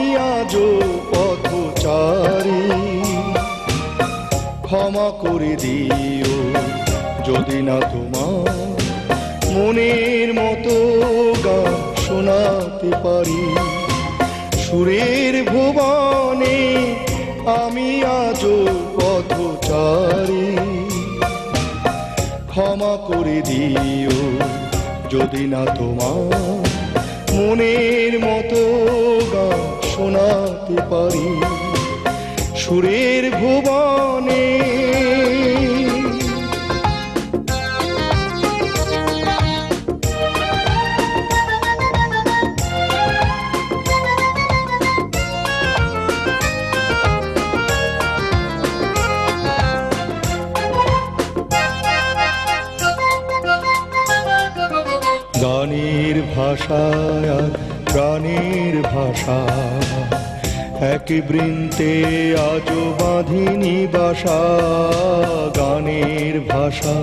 আমি আজও পথচারী। ক্ষমা করে দিও যদি না তোমার মনের মতো গান শোনাতে পারি। সুরের ভুবনে আমি আজও পথচারী। ক্ষমা করে দিও যদি না তোমার মনের মতো গান শোনাতে পারি। সুরের ভুবনে গানের ভাষায় আর প্রাণের ভাষা এক বৃন্তে আজও বাঁধিনি বাসা। গানের ভাষা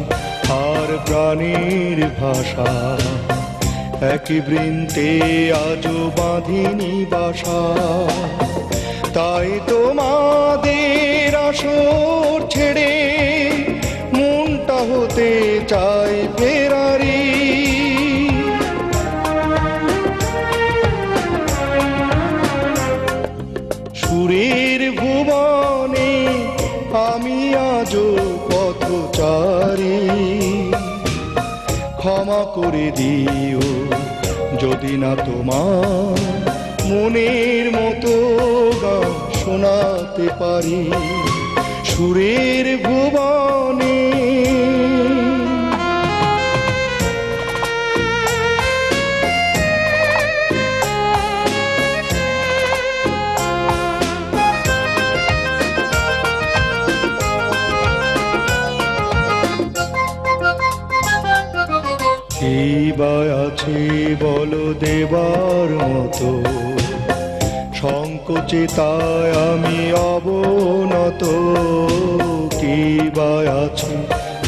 আর প্রাণের ভাষা এক বৃন্তে আজও বাঁধিনি বাসা। তাই তোমাদের আসর ছেড়ে মনটা হতে চাই ফেরারি। সুরের ভুবনে আমি আজও পথচারী। ক্ষমা করে দিও যদি না তোমার মনের মতো গান শোনাতে পারি। সুরের ভুবনে কি বা আছে বলো দেবার মতো, সংকোচে তাই আমি অবনত। কি বা আছে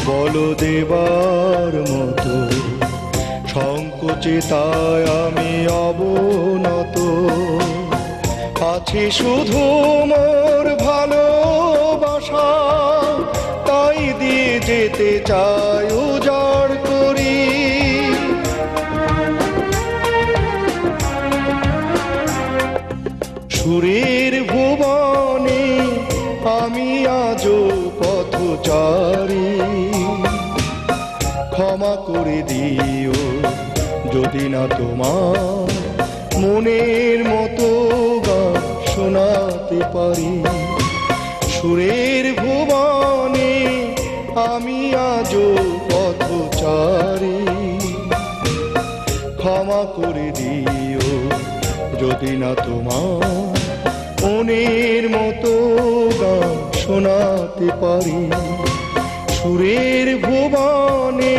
বলো দেবার মতো, সংকোচে তাই আমি অবনত। আছে শুধু মোর ভালোবাসা, তাই দিয়ে যেতে চাই উজাড় করি। সুরের ভুবনে আমি আজও পথচারী। ক্ষমা করে দিও যদি না তোমার মনের মতো গান শোনাতে পারি। সুরের ভুবনে আমি আজও পথচারী। ক্ষমা করে দিও যদি না তোমার মনের মতো গান শোনাতে পারি। সুরের ভুবনে